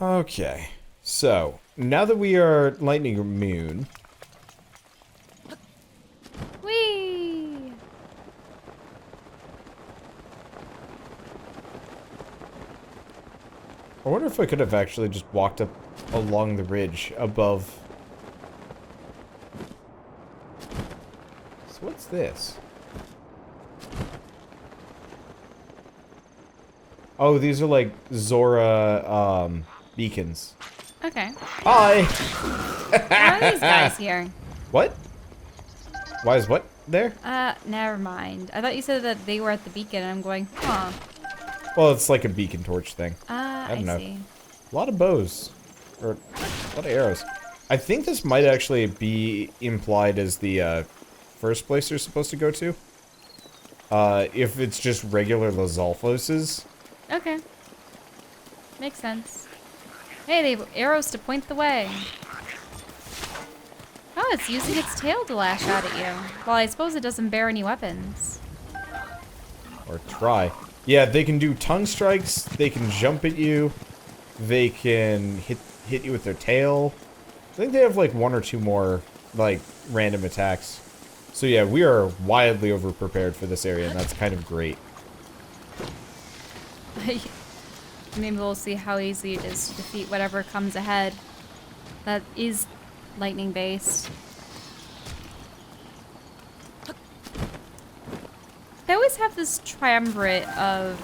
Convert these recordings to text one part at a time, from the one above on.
Okay. So, now that we are lightning immune... Whee! I wonder if I could have actually just walked up along the ridge above... So what's this? Oh, these are like Zora, beacons. Okay. Hi! Why are these guys here? What? Why is what there? Never mind. I thought you said that they were at the beacon, and I'm going, huh. Well, it's like a beacon torch thing. I don't know. see. A lot of bows. Or, a lot of arrows. I think this might actually be implied as the, first place you're supposed to go to. If it's just regular Lizalfoses. Okay. Makes sense. Hey, they have arrows to point the way. Oh, it's using its tail to lash out at you. Well, I suppose it doesn't bear any weapons. Or try. Yeah, they can do tongue strikes, they can jump at you, they can hit you with their tail. I think they have like one or two more, like, random attacks. So yeah, we are wildly overprepared for this area, and that's kind of great. Maybe we'll see how easy it is to defeat whatever comes ahead. That is lightning based. They always have this triumvirate of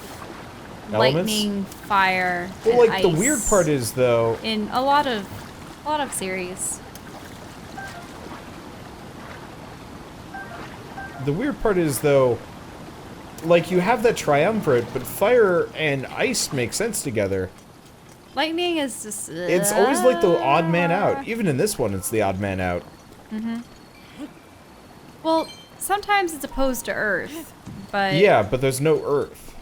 Elements? lightning, fire, Well, and like, the ice weird part is, though... in a lot of series. The weird part is, though, like, you have that triumvirate, but fire and ice make sense together. Lightning is just... It's always like the odd man out. Even in this one, it's the odd man out. Well, sometimes it's opposed to Earth, but... Yeah, but there's no earth.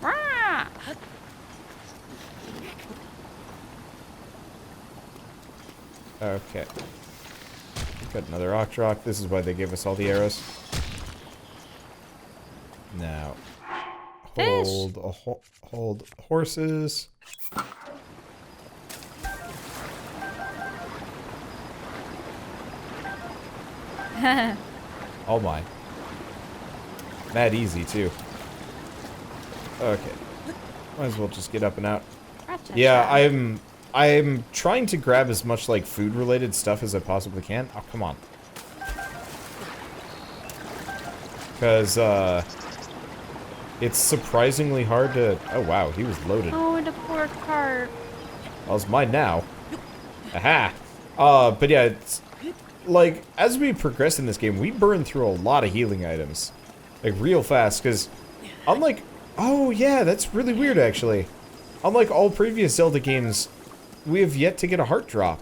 Rah! Okay. Got another Octrock. This is why they gave us all the arrows. Now, Fish. hold horses. Oh my. That easy too. Okay. Might as well just get up and out. Yeah, I'm trying to grab as much like food related stuff as I possibly can. Oh, come on. Because it's surprisingly hard to... Oh wow, he was loaded. Oh, the poor carp. Well, it's mine now. Aha! But yeah, it's... Like, as we progress in this game, we burn through a lot of healing items. Like, real fast, because... Unlike... Oh, yeah, that's really weird, actually. Unlike all previous Zelda games, we have yet to get a heart drop.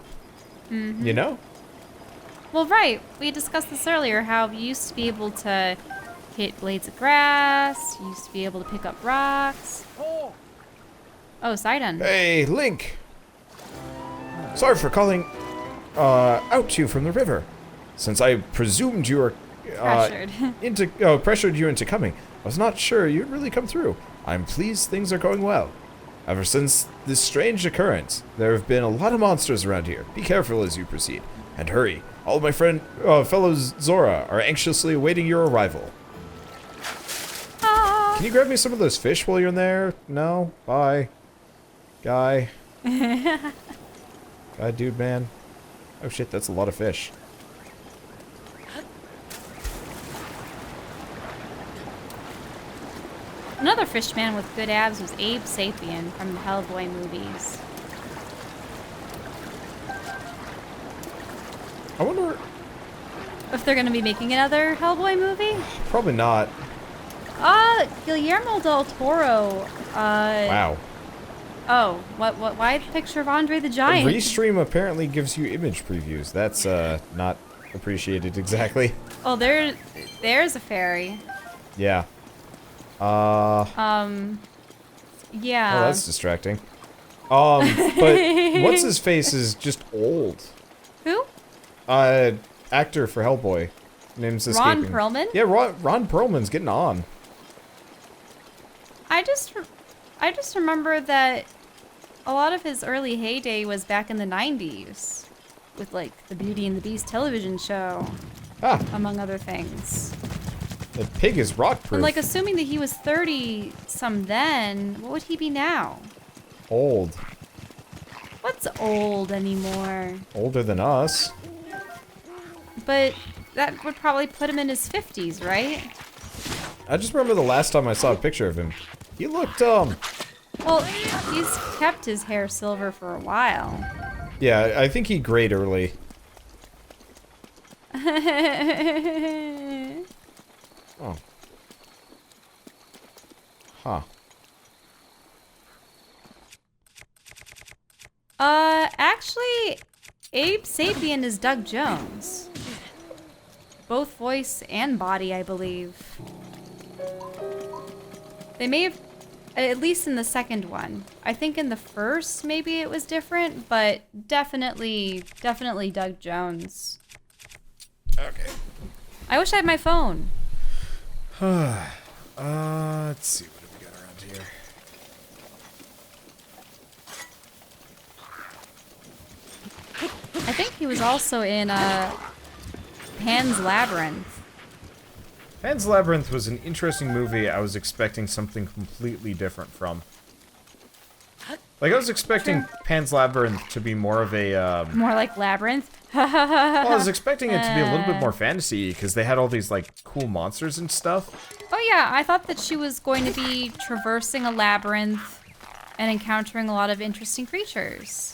You know? Well, right. We discussed this earlier, how you used to be able to hit blades of grass, you used to be able to pick up rocks. Oh, Sidon. Hey, Link! Sorry for calling out to you from the river. Since I presumed you were pressured you into coming, I was not sure you'd really come through. I'm pleased things are going well. Ever since this strange occurrence, there have been a lot of monsters around here. Be careful as you proceed. And hurry. All of my fellows Zora are anxiously awaiting your arrival. Can you grab me some of those fish while you're in there? No? Bye. Guy. Guy, dude, man. Oh shit, that's a lot of fish. Another fish man with good abs was Abe Sapien from the Hellboy movies. I wonder... If they're going to be making another Hellboy movie? Probably not. Guillermo del Toro. Wow. Oh, why the picture of Andre the Giant? Restream apparently gives you image previews. That's, not appreciated exactly. Oh, there's a fairy. Yeah. Yeah. Oh, that's distracting. But what's his face is just old. Who? Actor for Hellboy. Name's Ron escaping. Perlman? Yeah, Ron Perlman's getting on. I just remember that a lot of his early heyday was back in the 90s with like the Beauty and the Beast television show, among other things. The pig is rock-proof. And like assuming that he was 30 some then, what would he be now? Old. What's old anymore? Older than us. But that would probably put him in his 50s, right? I just remember the last time I saw a picture of him. He looked, Well, he's kept his hair silver for a while. Yeah, I think he grayed early. Oh. Huh. Actually, Abe Sapien is Doug Jones. Both voice and body, I believe. They may have, at least in the second one. I think in the first, maybe it was different, but definitely Doug Jones. Okay. I wish I had my phone. Let's see, what do we got around here? I think he was also in Pan's Labyrinth. Pan's Labyrinth was an interesting movie. I was expecting something completely different from. Like, I was expecting Pan's Labyrinth to be more of a, More like Labyrinth. well, I was expecting it to be a little bit more fantasy, because they had all these, like, cool monsters and stuff. Oh yeah, I thought that she was going to be traversing a labyrinth and encountering a lot of interesting creatures.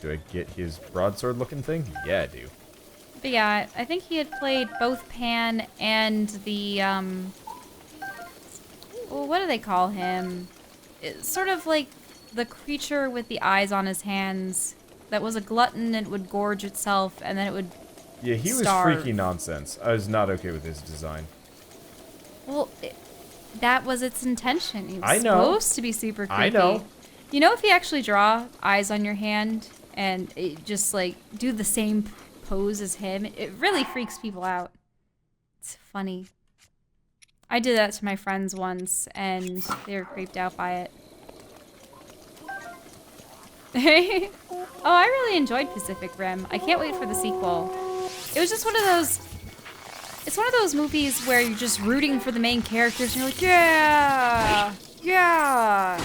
Do I get his broadsword looking thing? Yeah, I do. But yeah, I think he had played both Pan and the, well, what do they call him? It's sort of like the creature with the eyes on his hands that was a glutton and would gorge itself and then it would Yeah, he was starve. freaky nonsense. I was not okay with his design. Well, that was its intention. He was I know. supposed to be super creepy. I know. You know, if you actually draw eyes on your hand and it just like do the same pose as him, it really freaks people out. It's funny. I did that to my friends once and they were creeped out by it. Oh, I really enjoyed Pacific Rim. I can't wait for the sequel. It was just one of those... It's one of those movies where you're just rooting for the main characters and you're like, yeah! Yeah!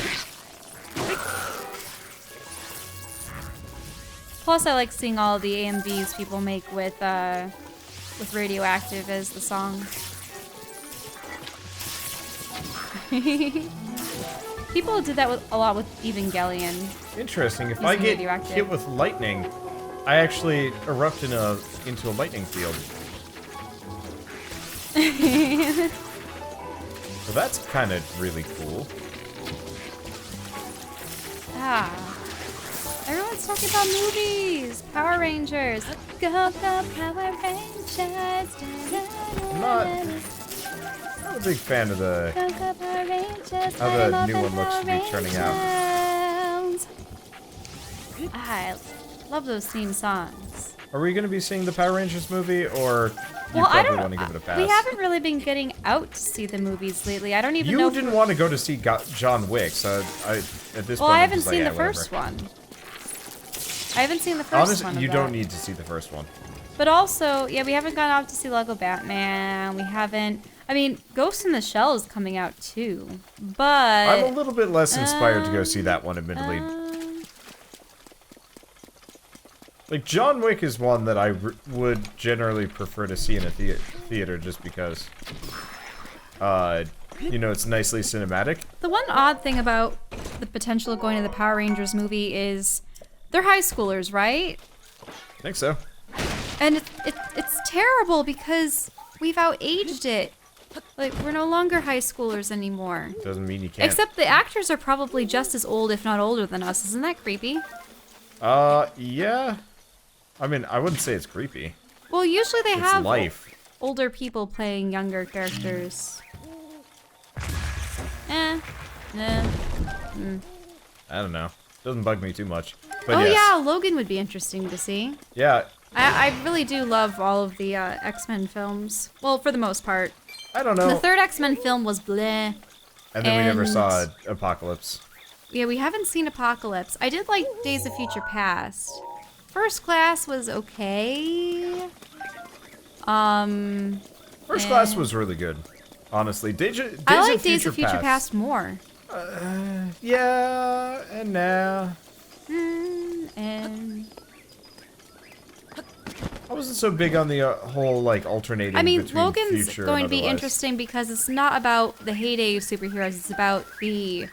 Plus, I like seeing all the AMVs people make with Radioactive as the song. People did that a lot with Evangelion. Interesting. If I get hit with lightning, I actually erupt into a lightning field. So that's kind of really cool. Ah. Everyone's talking about movies. Power Rangers. Go, go, Power Rangers. I'm not a big fan of the how the new one looks to be turning out. I love those theme songs. Are we going to be seeing the Power Rangers movie, or you Well, I probably don't want to give it a pass? We haven't really been getting out to see the movies lately. I don't even know. You didn't want to go to see John Wick, so at this point, I I'm haven't just like, seen yeah, the first whatever. one. I haven't seen the first Honestly, one. you of don't that. need to see the first one. But also, yeah, we haven't gone out to see Lego Batman. We haven't. I mean, Ghost in the Shell is coming out too, but I'm a little bit less inspired to go see that one, admittedly. Like, John Wick is one that I would generally prefer to see in a theater just because, you know, it's nicely cinematic. The one odd thing about the potential of going to the Power Rangers movie is they're high schoolers, right? I think so. And it's terrible because we've outaged it. Like, we're no longer high schoolers anymore. Doesn't mean you can't. Except the actors are probably just as old, if not older than us. Isn't that creepy? Yeah. I mean, I wouldn't say it's creepy. Well, usually they It's have life. older people playing younger characters. I don't know. Doesn't bug me too much. But oh yes. yeah, Logan would be interesting to see. Yeah. I really do love all of the X-Men films. Well, for the most part. I don't know. The third X-Men film was bleh. And then we never saw Apocalypse. Yeah, we haven't seen Apocalypse. I did like Days of Future Past. First Class was okay. First Class was really good, honestly. I like Days of Future Past more. Yeah, and nah. And I wasn't so big on the whole, like, alternating between Logan's future going to and be otherwise. interesting because it's not about the heyday of superheroes. It's about the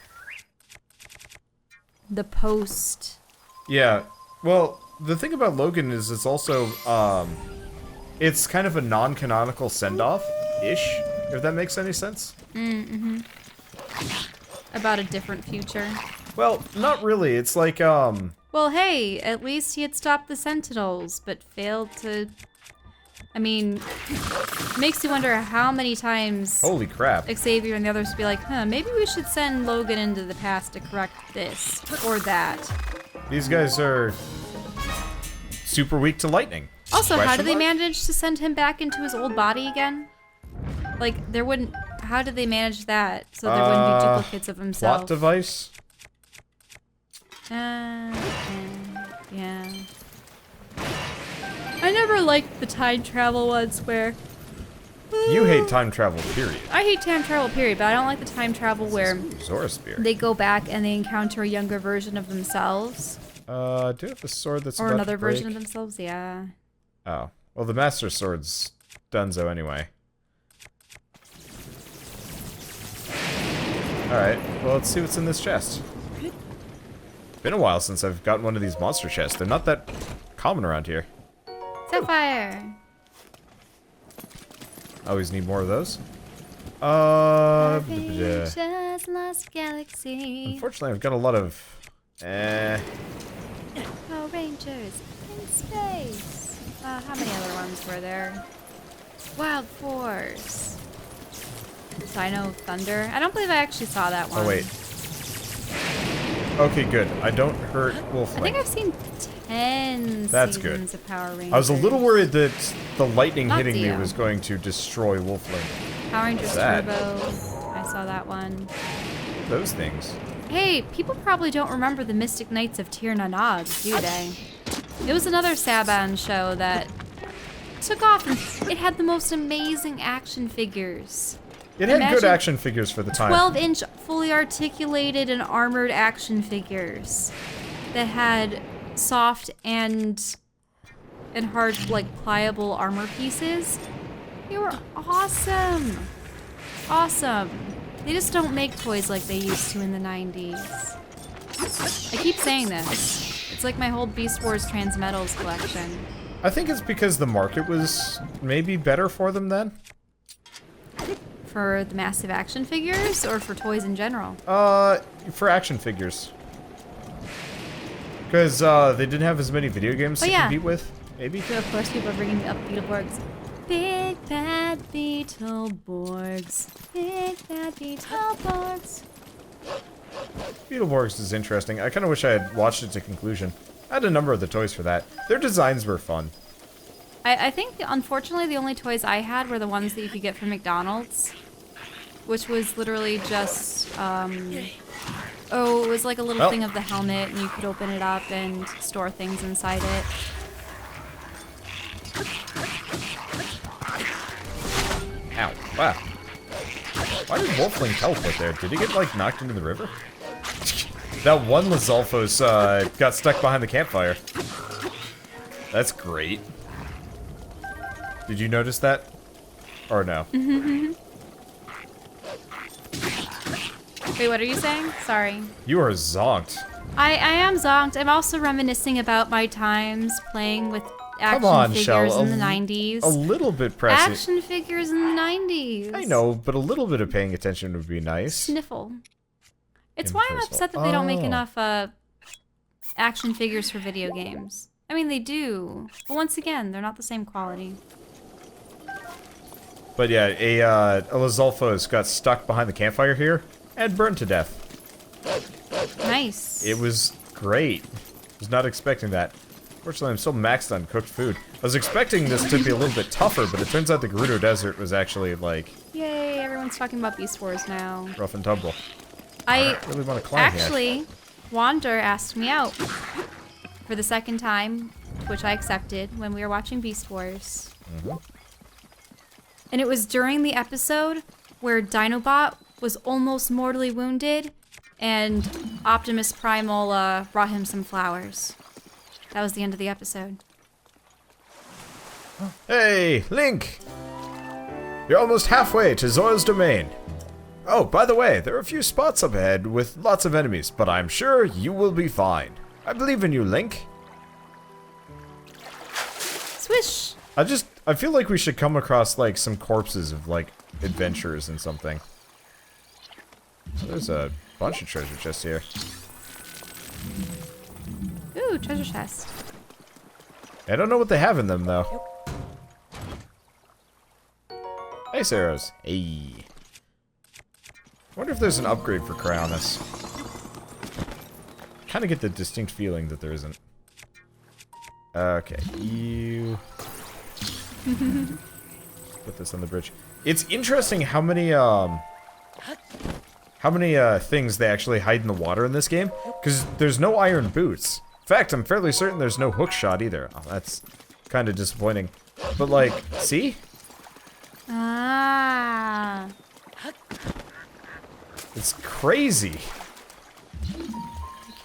post. Yeah. Well, the thing about Logan is it's also, it's kind of a non-canonical send-off-ish, if that makes any sense. Mm-hmm. About a different future. Well, not really. It's like, Well, hey, at least he had stopped the Sentinels, but failed to... I mean, makes you wonder how many times holy crap. Xavier and the others would be like, maybe we should send Logan into the past to correct this or that. These guys are super weak to lightning. Also, how did they Question mark? manage to send him back into his old body again? Like, there wouldn't... How did they manage that so there wouldn't be duplicates of himself? Plot device? Yeah. I never liked the time travel ones where... You hate time travel, period. I hate time travel, period, but I don't like the time travel where Zora spear. they go back and they encounter a younger version of themselves. Do you have a sword that's Or about another to break? version of themselves, yeah. Oh. Well, the Master Sword's donezo anyway. Alright, well, let's see what's in this chest. Been a while since I've gotten one of these monster chests. They're not that common around here. Sapphire! Always need more of those. Just lost galaxy. Unfortunately, I've got a lot of... Power Rangers in space. How many other ones were there? Wild Force. Dino Thunder. I don't believe I actually saw that one. Oh, wait. Okay, good. I don't hurt Wolfling. I think I've seen 10 That's seasons good. of Power Rangers. I was a little worried that the lightning Not hitting me Dio. was going to destroy Wolfling. Power Rangers What's that? Turbo. I saw that one. Those things. Hey, people probably don't remember the Mystic Knights of Tir na Nog, do they? It was another Saban show that took off, and it had the most amazing action figures. It had good Imagine action figures for the time. 12-inch fully articulated and armored action figures that had soft and hard, like, pliable armor pieces. They were awesome. Awesome. They just don't make toys like they used to in the 90s. I keep saying this. It's like my whole Beast Wars Transmetals collection. I think it's because the market was maybe better for them then. For the massive action figures or for toys in general? For action figures. Because they didn't have as many video games to compete with, maybe. So of course people are bringing up Beetleborgs. Big bad Beetleborgs. Big bad Beetleborgs. Beetleborgs is interesting. I kind of wish I had watched it to conclusion. I had a number of the toys for that. Their designs were fun. I think, unfortunately, the only toys I had were the ones that you could get from McDonald's. Which was literally just, it was like a little thing of the helmet, and you could open it up and store things inside it. Ow. Wow. Why did Wolfling teleport there? Did he get, like, knocked into the river? That one Lizalfos, got stuck behind the campfire. That's great. Did you notice that? Or no? Wait, what are you saying? Sorry. You are zonked. I am zonked. I'm also reminiscing about my times playing with action Come on, figures Shell. in the 90s. A little bit prescient. Action figures in the 90s. I know, but a little bit of paying attention would be nice. Sniffle. It's why I'm Impersonal. upset that they don't make Oh. enough action figures for video games. I mean, they do, but once again, they're not the same quality. But yeah, a Lizalfos got stuck behind the campfire here and burned to death. Nice. It was great. Was not expecting that. Fortunately, I'm still maxed on cooked food. I was expecting this to be a little bit tougher, but it turns out the Gerudo Desert was actually, like... Yay, everyone's talking about Beast Wars now. rough and tumble. I really want to climb here. actually, Wander asked me out for the second time, which I accepted when we were watching Beast Wars. And it was during the episode where Dinobot was almost mortally wounded, and Optimus Primal brought him some flowers. That was the end of the episode. Hey, Link! You're almost halfway to Zora's domain. Oh, by the way, there are a few spots up ahead with lots of enemies, but I'm sure you will be fine. I believe in you, Link. Swish! I feel like we should come across, like, some corpses of, like, adventurers and something. There's a bunch of treasure chests here. Ooh, treasure chest. I don't know what they have in them, though. Ice arrows. Hey. I wonder if there's an upgrade for Cryonis. Kind of get the distinct feeling that there isn't. Okay, you... Put this on the bridge. It's interesting how many things they actually hide in the water in this game, because there's no iron boots. In fact, I'm fairly certain there's no hook shot either. Oh, that's kind of disappointing. But, like, see? Ah. It's crazy. You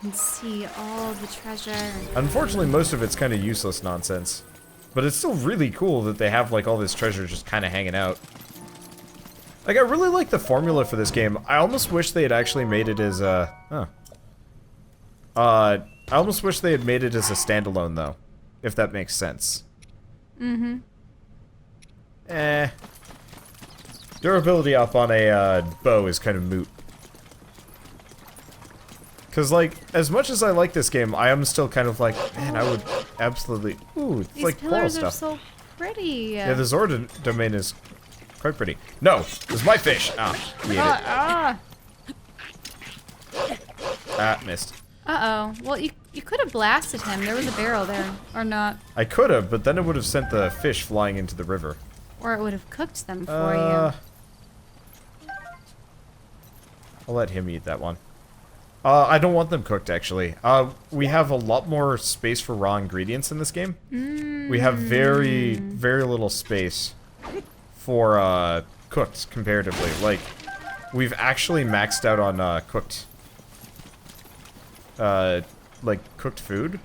can see all the treasure. Unfortunately, most of it's kind of useless nonsense. But it's still really cool that they have, like, all this treasure just kind of hanging out. Like, I really like the formula for this game. I almost wish they had actually made it as a... I almost wish they had made it as a standalone, though. If that makes sense. Mm-hmm. Durability up on a bow is kind of moot. Because, like, as much as I like this game, I am still kind of like, man, I would absolutely... Ooh, it's These like coral pillars are stuff. so pretty. Yeah, the Zora domain is quite pretty. No, it's my fish. Ah, you ate it. Ah, missed. Uh-oh. Well, you could have blasted him. There was a barrel there. Or not. I could have, but then it would have sent the fish flying into the river. Or it would have cooked them for you. I'll let him eat that one. I don't want them cooked, actually. We have a lot more space for raw ingredients in this game. We have very, very little space for, cooked, comparatively. Like, we've actually maxed out on, cooked. Like, cooked food.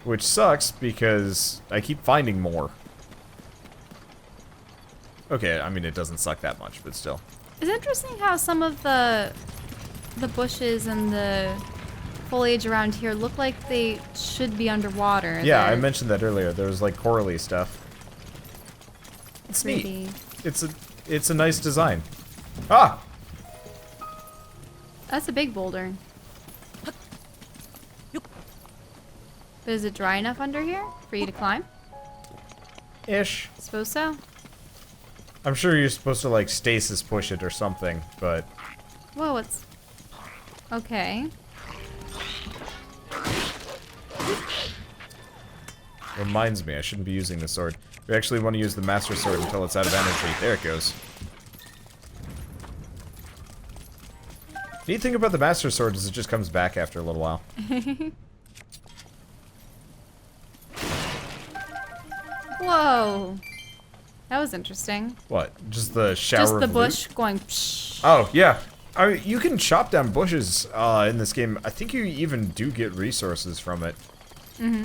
Which sucks, because I keep finding more. Okay, I mean, it doesn't suck that much, but still. It's interesting how some of the bushes and the foliage around here look like they should be underwater. Yeah, I mentioned that earlier. There was, like, corally stuff. It's pretty. neat. It's a nice design. Ah! That's a big boulder. But is it dry enough under here for you to climb? Ish. Suppose so. I'm sure you're supposed to, like, stasis push it or something, but... Whoa, what's... Okay. Reminds me, I shouldn't be using the sword. We actually want to use the Master Sword until it's out of energy. There it goes. Neat thing about the Master Sword is it just comes back after a little while. Whoa. That was interesting. What? Just the shower Just the of bush loot? going psh. Oh, yeah. I mean, you can chop down bushes in this game. I think you even do get resources from it.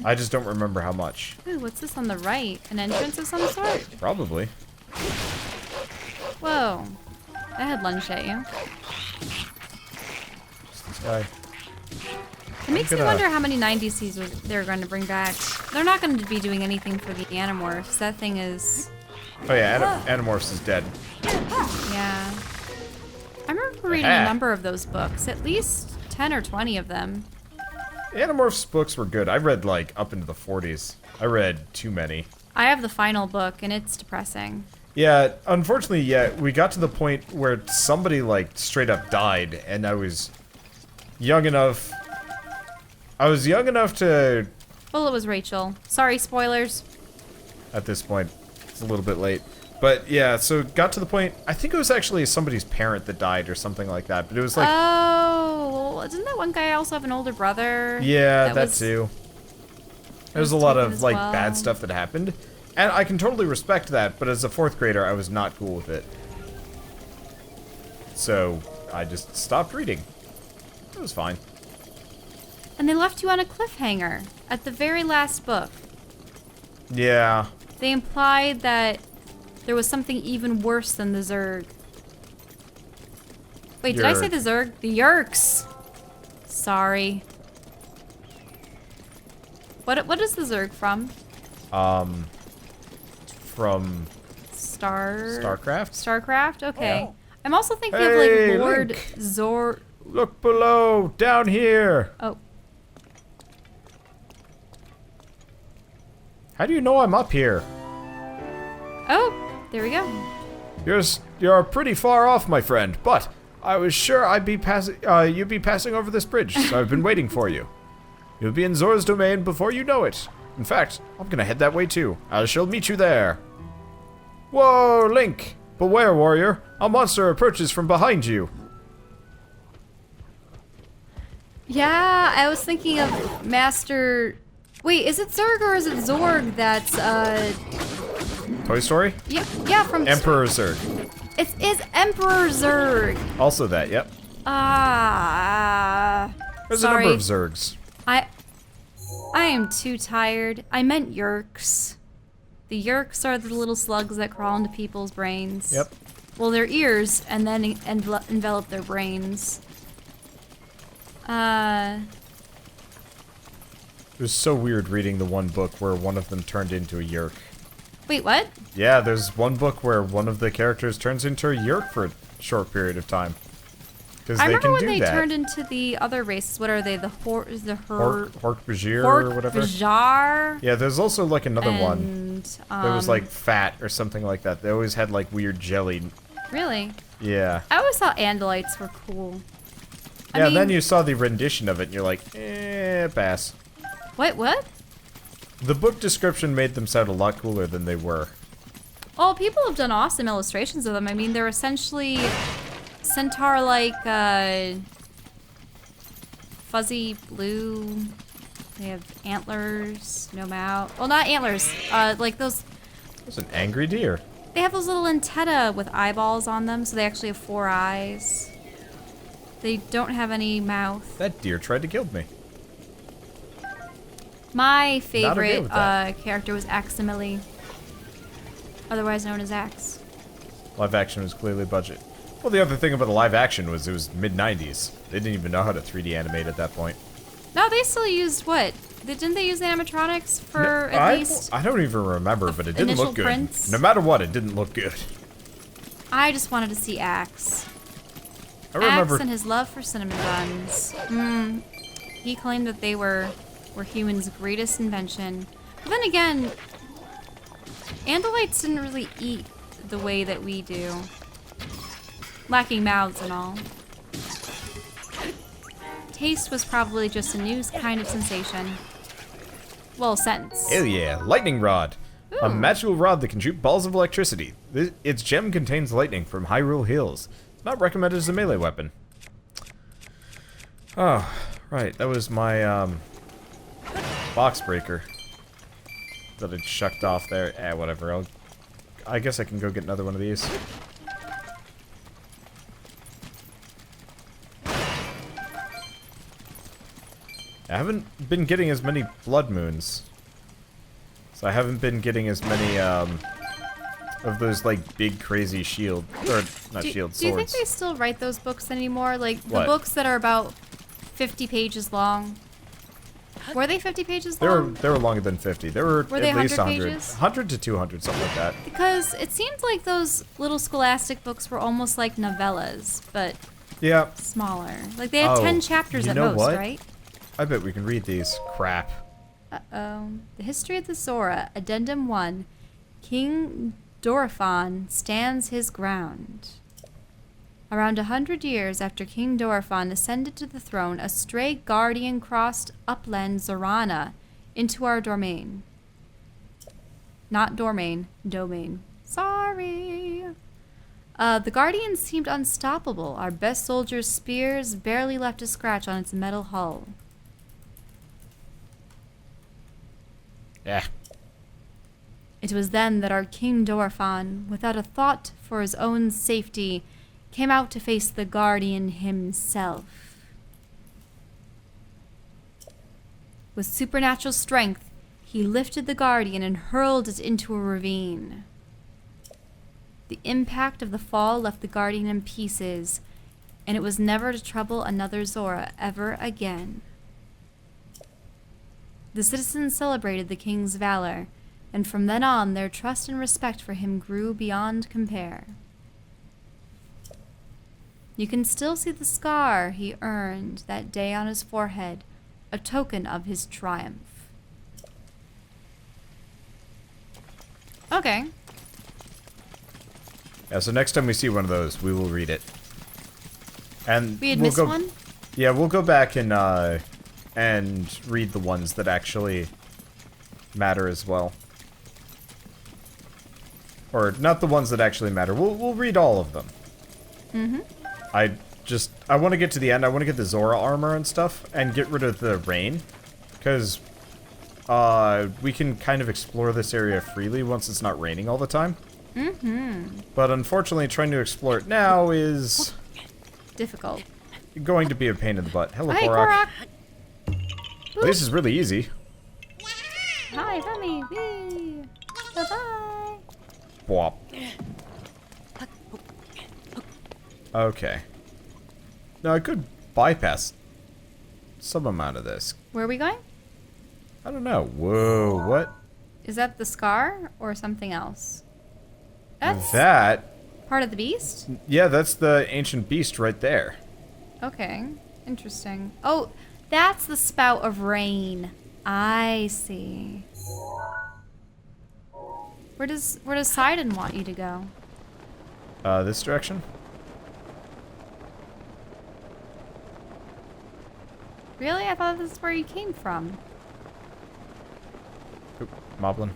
I just don't remember how much. Ooh, what's this on the right? An entrance of some sort? Probably. Whoa. That had lunged at you. Just this guy. It makes me wonder how many 90s they're going to bring back. They're not going to be doing anything for the Animorphs. That thing is... Oh yeah, Animorphs is dead. Yeah. I remember reading a number of those books. At least 10 or 20 of them. Animorphs books were good. I read, like, up into the 40s. I read too many. I have the final book, and it's depressing. Yeah, unfortunately, yeah, we got to the point where somebody, like, straight up died, and I was young enough... I was young enough to... Well, it was Rachel. Sorry, spoilers. At this point, it's a little bit late. But yeah, so it got to the point, I think it was actually somebody's parent that died or something like that, but it was like... Oh, didn't that one guy also have an older brother? Yeah, that too. There was a lot of, like, bad stuff that happened. And I can totally respect that, but as a 4th grader, I was not cool with it. So, I just stopped reading. It was fine. And they left you on a cliffhanger at the very last book. Yeah. They implied that there was something even worse than the Zerg. Wait, did I say the Zerg? The Yerks. Sorry. What is the Zerg from? From... StarCraft? StarCraft? Okay. Oh. I'm also thinking Hey, of like Lord Link. Zor... Look below! Down here! Oh. How do you know I'm up here? Oh, there we go. You're pretty far off, my friend, but I was sure you'd be passing over this bridge, so I've been waiting for you. You'll be in Zora's domain before you know it. In fact, I'm gonna head that way too. I shall meet you there. Whoa, Link! Beware, warrior. A monster approaches from behind you. Yeah, I was thinking of Master... Wait, is it Zerg or is it Zorg that's, Toy Story? Yeah, from... Emperor Zurg. It is Emperor Zerg. Also that, yep. There's sorry. a number of Zergs. I am too tired. I meant Yerks. The Yerks are the little slugs that crawl into people's brains. Yep. Well, their ears, and then envelop their brains. It was so weird reading the one book where one of them turned into a Yerk. Wait, what? Yeah, there's one book where one of the characters turns into a Yerk for a short period of time. Because I they remember can when do they that. turned into the other races. What are they? The Hork-Bajir or whatever. Hork-Bajir. Yeah, there's also like another one And that was like fat or something like that. They always had like weird jelly. really? Yeah. I always thought Andalites were cool. Yeah, I mean, then you saw the rendition of it and you're like, pass. What? The book description made them sound a lot cooler than they were. Well, people have done awesome illustrations of them. I mean, they're essentially centaur-like, fuzzy blue. They have antlers, no mouth. Well, not antlers. Like those. It's an angry deer. They have those little antennae with eyeballs on them, so they actually have 4 eyes. They don't have any mouth. That deer tried to kill me. My favorite with that. character was Aximili, otherwise known as Axe. Live action was clearly budget. Well, the other thing about the live action was it was mid-90s. They didn't even know how to 3D animate at that point. No, they still used what? Didn't they use animatronics for at least? I don't even remember, but it didn't initial look good. prints? No matter what, it didn't look good. I just wanted to see Axe. I remember. Axe and his love for cinnamon buns. He claimed that they were humans' greatest invention. But then again, Andalites didn't really eat the way that we do. Lacking mouths and all. Taste was probably just a new kind of sensation. Well, sense. Hell yeah, lightning rod. A Ooh. magical rod that can shoot balls of electricity. Its gem contains lightning from Hyrule Hills. Not recommended as a melee weapon. Oh, right. That was my box breaker that I chucked off there. Whatever. I guess I can go get another one of these. I haven't been getting as many blood moons. So I haven't been getting as many of those like big crazy shield or not shield swords. Do you think they still write those books anymore? Like the What? books that are about 50 pages long. Were they 50 pages long? They were longer than 50. They were Were they at least 100 100. pages? 100 to 200, something like that. Because it seemed like those little scholastic books were almost like novellas, but Yeah. smaller. Like they had Oh, 10 chapters you at know most, what? right? I bet we can read these. Crap. Uh-oh. The History of the Zora, Addendum 1. King Dorephan stands his ground. Around 100 years after King Dorephan ascended to the throne, a stray guardian crossed upland Zorana into our domain. Not domain, domain. Sorry. The guardian seemed unstoppable. Our best soldiers' spears barely left a scratch on its metal hull. Yeah. It was then that our King Dorephan, without a thought for his own safety, came out to face the Guardian himself. With supernatural strength, he lifted the Guardian and hurled it into a ravine. The impact of the fall left the Guardian in pieces, and it was never to trouble another Zora ever again. The citizens celebrated the king's valor, and from then on their trust and respect for him grew beyond compare. You can still see the scar he earned that day on his forehead, a token of his triumph. Okay. Yeah, so next time we see one of those, we will read it. And We had we'll missed go, one? Yeah, we'll go back and read the ones that actually matter as well. Or not the ones that actually matter. We'll read all of them. Mm-hmm. I want to get to the end. I want to get the Zora armor and stuff and get rid of the rain, because we can kind of explore this area freely once it's not raining all the time. Mm-hmm. But unfortunately, trying to explore it now is Difficult. going to be a pain in the butt. Hello, Hi, Korak. Korak. Well, this is really easy. Hi, Remy. Whee. Bye-bye. Bwop. Okay. Now I could bypass some amount of this. Where are we going? I don't know. Whoa, what? Is that the scar or something else? That's That? part of the beast? Yeah, that's the ancient beast right there. Okay. Interesting. Oh, that's the spout of rain. I see. Where does Sidon want you to go? This direction? Really? I thought this is where you came from. Oop, Moblin.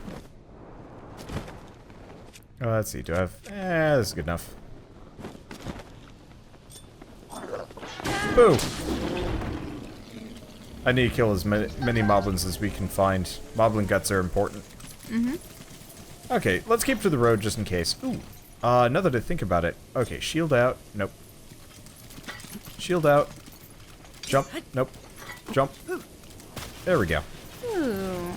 Oh, let's see. Do I have... this is good enough. Boo! I need to kill as many moblins as we can find. Moblin guts are important. Mm-hmm. Okay, let's keep to the road just in case. Ooh. Now that I think about it. Okay, shield out. Nope. Shield out. Jump. Nope. Jump. There we go. Ooh.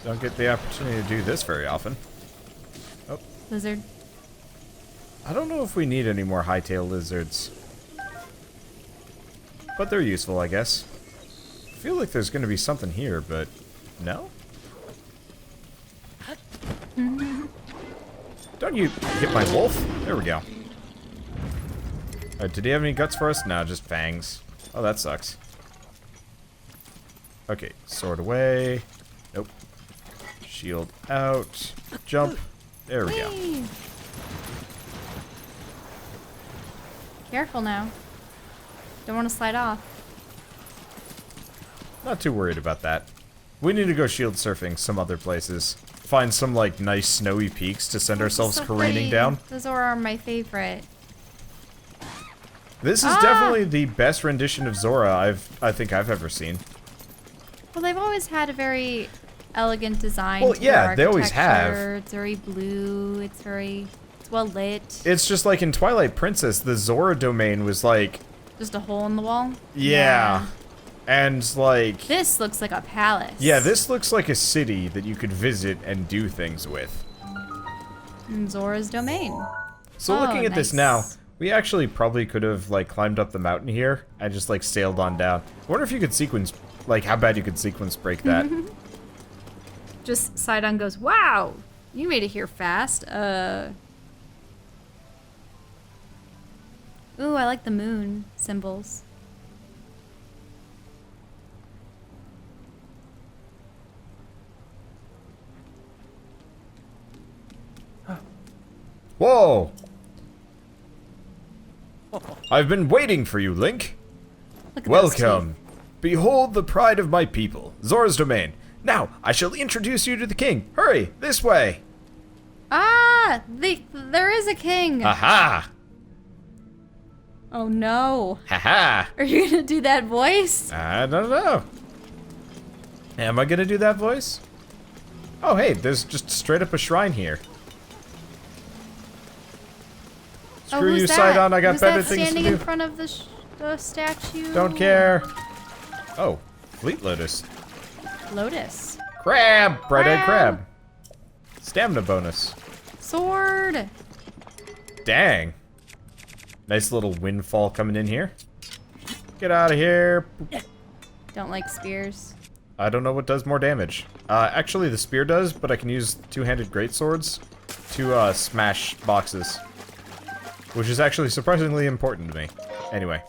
Don't get the opportunity to do this very often. Oh. Lizard. I don't know if we need any more hightail lizards. But they're useful, I guess. I feel like there's going to be something here, but no? Don't you hit my wolf? There we go. Did he have any guts for us? No, just fangs. Oh, that sucks. Okay, sword away. Nope. Shield out. Jump. There we go. Whee! Careful now. Don't want to slide off. Not too worried about that. We need to go shield surfing some other places. Find some, like, nice snowy peaks to send ourselves So careening pretty. down. Those are my favorite. This is definitely the best rendition of Zora I think I've ever seen. Well, they've always had a very elegant design. Well, to yeah, their they always have. architecture. It's very blue. It's well lit. It's just like in Twilight Princess, the Zora domain was like... Just a hole in the wall. Yeah. And like... This looks like a palace. Yeah, this looks like a city that you could visit and do things with. And Zora's domain. So Oh, looking at this nice. now, we actually probably could have like climbed up the mountain here and just like sailed on down. I wonder if you could sequence, like how bad you could sequence break that. Just Sidon goes, wow, you made it here fast. Ooh, I like the moon symbols. Whoa! I've been waiting for you, Link. Look at those Welcome. Behold the pride of my people, Zora's domain. Now, I shall introduce you to the king. Hurry, this way. Ah, there is a king. Aha! Oh no. Haha! Are you gonna do that voice? I don't know. Am I gonna do that voice? Oh, hey, there's just straight up a shrine here. Screw who's you, that? Sidon. I got Who's better that things to standing do. in front of the statue? Don't care. Oh, Fleet Lotus. Lotus. Crab! Bright-eyed Crab. crab. Stamina bonus. Sword. Dang. Nice little windfall coming in here. Get out of here. Don't like spears. I don't know what does more damage. Actually, the spear does, but I can use two-handed greatswords to smash boxes. Which is actually surprisingly important to me. Anyway.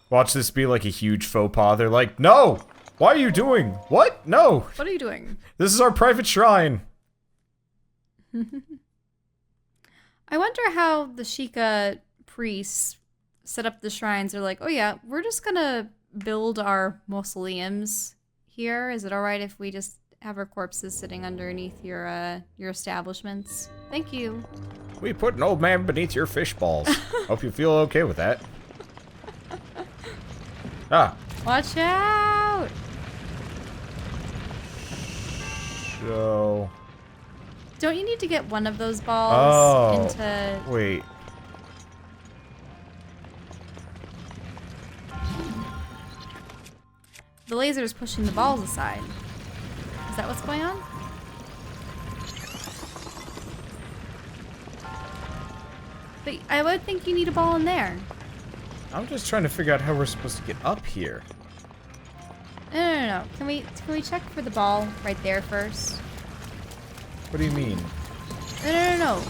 Watch this be like a huge faux pas. They're like, no! Why are you doing? What? No! What are you doing? This is our private shrine. I wonder how the Sheikah priests set up the shrines. They're like, oh yeah, we're just gonna build our mausoleums here. Is it alright if we just have our corpses sitting underneath your establishments? Thank you. We put an old man beneath your fish balls. Hope you feel okay with that. Ah. Watch out! So... Don't you need to get one of those balls into... Wait. The laser is pushing the balls aside. Is that what's going on? But I would think you need a ball in there. I'm just trying to figure out how we're supposed to get up here. No. Can we check for the ball right there first? What do you mean? No.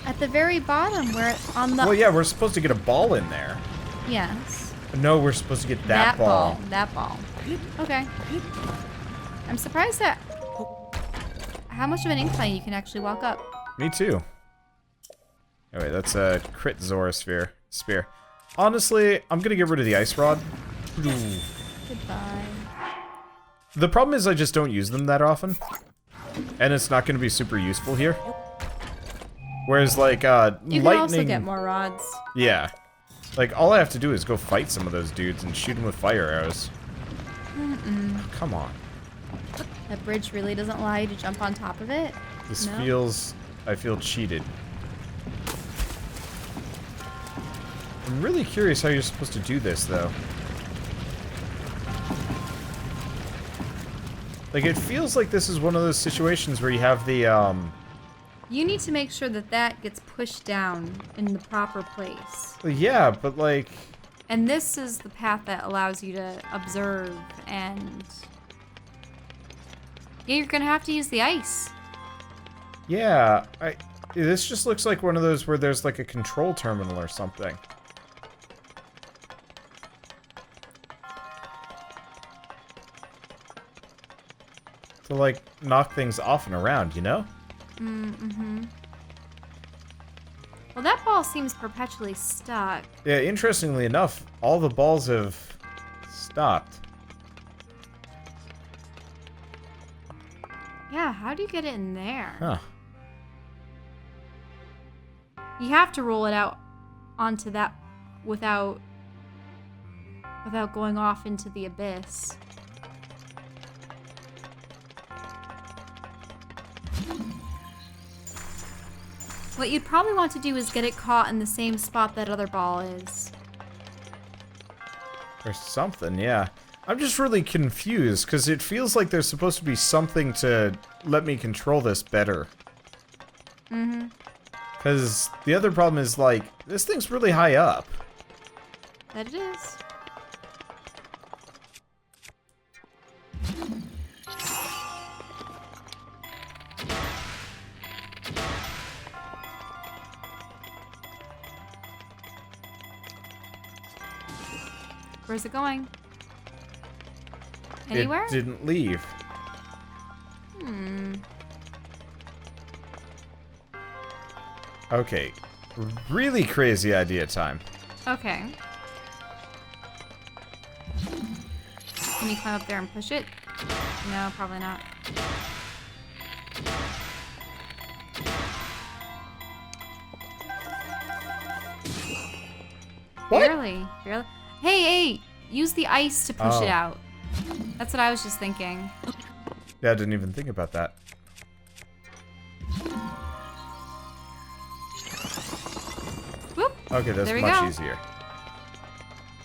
At the very bottom, where on the... Well, yeah, we're supposed to get a ball in there. Yes. No, we're supposed to get that ball. That ball. Okay. I'm surprised at how much of an incline you can actually walk up. Me too. Oh wait, that's a crit Zora spear. Honestly, I'm gonna get rid of the ice rod. Goodbye. The problem is I just don't use them that often. And it's not gonna be super useful here. Whereas like, You lightning... can also get more rods. Yeah. Like, all I have to do is go fight some of those dudes and shoot them with fire arrows. Oh, come on. That bridge really doesn't allow you to jump on top of it? This No? feels... I feel cheated. I'm really curious how you're supposed to do this, though. Like, it feels like this is one of those situations where you have the, You need to make sure that that gets pushed down in the proper place. yeah, but like... And this is the path that allows you to observe and... Yeah, you're gonna have to use the ice. Yeah, this just looks like one of those where there's like a control terminal or something. To like knock things off and around, you know? Well, that ball seems perpetually stuck. Yeah, interestingly enough, all the balls have stopped. Yeah, how do you get it in there? Huh. You have to roll it out onto that without going off into the abyss. What you'd probably want to do is get it caught in the same spot that other ball is. Or something, yeah. I'm just really confused, because it feels like there's supposed to be something to let me control this better. Because the other problem is, like, this thing's really high up. That it is. Where's it going? Anywhere? It didn't leave. Okay. Really crazy idea time. Okay. Can you climb up there and push it? No, probably not. What? Barely. Barely. Hey, hey! Use the ice to push it out. That's what I was just thinking. Yeah, I didn't even think about that. Whoop. Okay, that's There we much go. easier.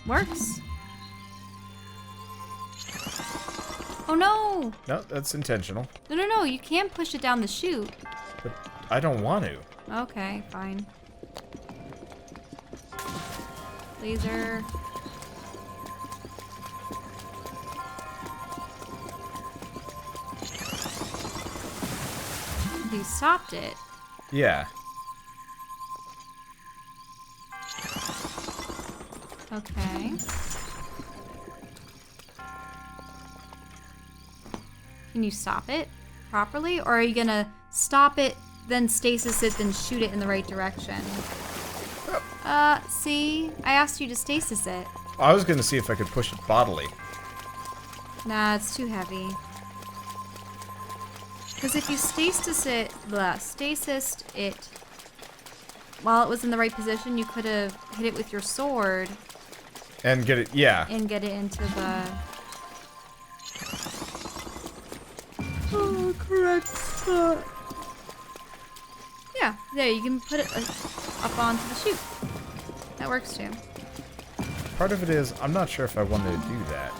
Works. Oh no! No, that's intentional. No, no, no. You can push it down the chute. But I don't want to. Okay, fine. Laser. You stopped it. Yeah. Okay. Can you stop it properly? Or are you gonna stop it, then stasis it, then shoot it in the right direction? See? I asked you to stasis it. I was gonna see if I could push it bodily. Nah, it's too heavy. Because if you stasis it, stasised it while it was in the right position, you could have hit it with your sword And get it, yeah. and get it into the correct spot. Yeah, there, you can put it up onto the chute. That works too. Part of it is, I'm not sure if I wanted to do that.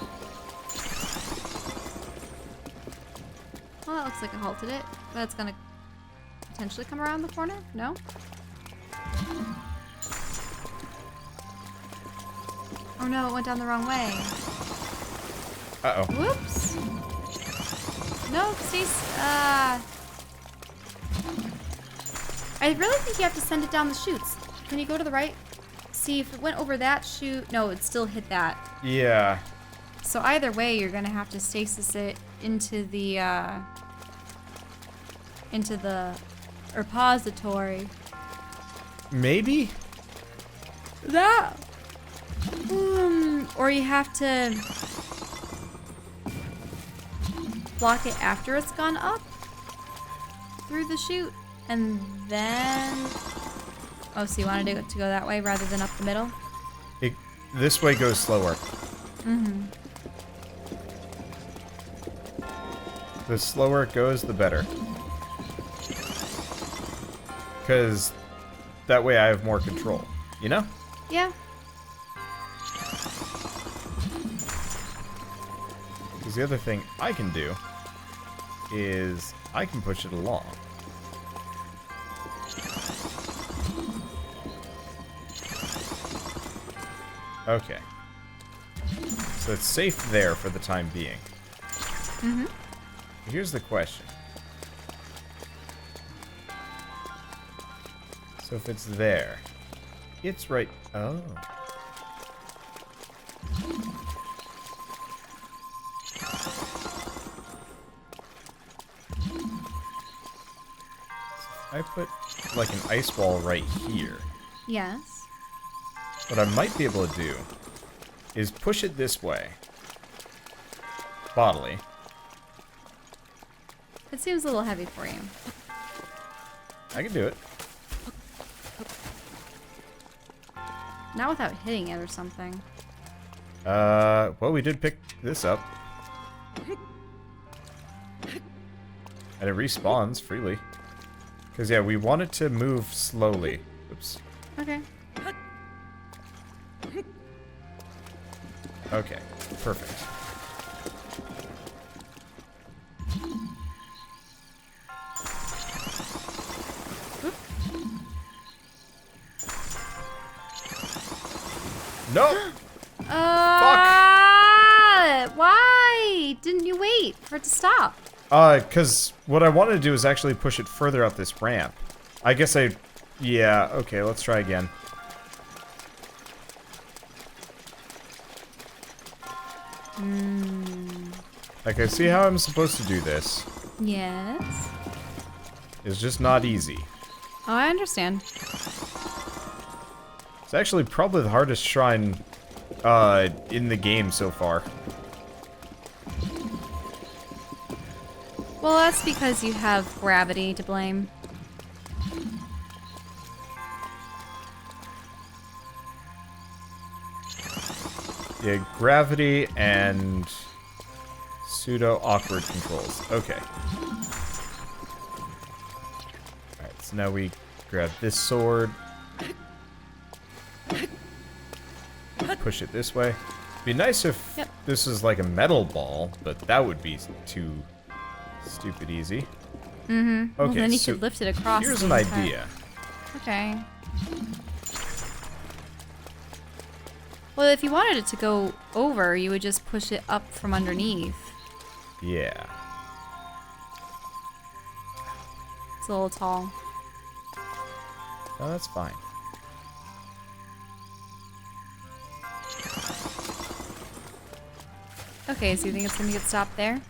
Well, that looks like it halted it, but it's gonna potentially come around the corner? No? Oh no, it went down the wrong way. Uh-oh. Whoops. No, I really think you have to send it down the chutes. Can you go to the right? See, if it went over that chute, no, it still hit that. Yeah. So either way, you're gonna have to stasis it into the repository. Maybe? That. Or you have to block it after it's gone up through the chute, and then. Oh, so you wanted it to go that way rather than up the middle? This way goes slower. Mm-hmm. The slower it goes, the better. Because that way I have more control. You know? Yeah. Because the other thing I can do is I can push it along. Okay. So it's safe there for the time being. Mm-hmm. Here's the question. So if it's there, it's right... Oh. I put like an ice wall right here. Yes. What I might be able to do is push it this way. Bodily. It seems a little heavy for you. I can do it. Not without hitting it or something. Well, we did pick this up. And it respawns freely. Because, yeah, we want it to move slowly. Oops. Okay. Okay, perfect. No! Why? Didn't you wait for it to stop? Because what I wanted to do is actually push it further up this ramp. I guess I... Yeah, okay, let's try again. Like, I see how I'm supposed to do this. Yes. It's just not easy. Oh, I understand. It's actually probably the hardest shrine in the game so far. Well, that's because you have gravity to blame. Yeah, gravity and pseudo-awkward controls. Okay. Alright, so now we grab this sword. Push it this way. Be nice if this is like a metal ball, but that would be too stupid easy. Mm-hmm. Okay, Well, then you so could lift it across. here's the an entire- idea. Okay. Well, if you wanted it to go over, you would just push it up from underneath. Yeah. It's a little tall. Oh, that's fine. Okay, so you think it's gonna get stopped there?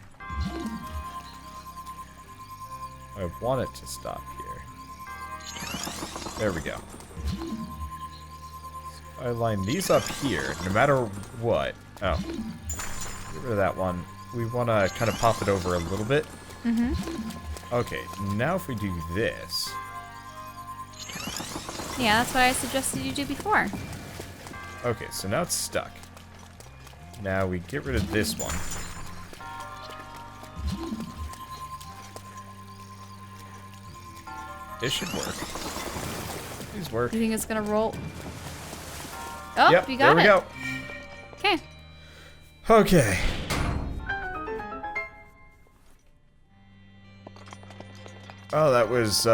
I want it to stop here. There we go. So I line these up here, no matter what. Oh. Get rid of that one. We want to kind of pop it over a little bit. Mm-hmm. Okay, now if we do this. Yeah, that's what I suggested you do before. Okay, so now it's stuck. Now we get rid of this one. This should work. Please work. You think it's gonna roll? Oh, Yep, you got there we it. go. Okay. Okay. Oh, that was,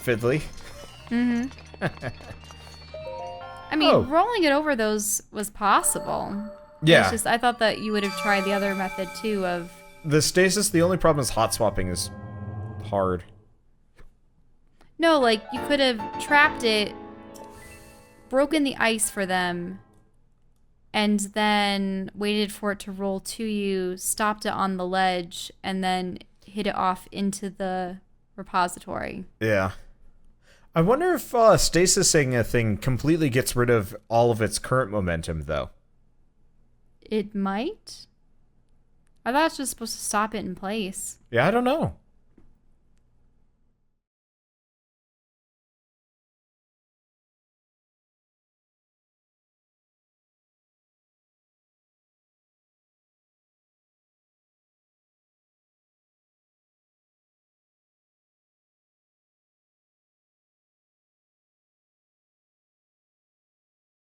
fiddly. Mm-hmm. I mean, Oh. rolling it over those was possible. Yeah. It's just, I thought that you would have tried the other method, too, of... The stasis, the only problem is hot swapping is hard. No, like, you could have trapped it, broken the ice for them, and then waited for it to roll to you, stopped it on the ledge, and then hit it off into the repository. Yeah. I wonder if stasising a thing completely gets rid of all of its current momentum, though. It might? I thought it was just supposed to stop it in place. Yeah, I don't know.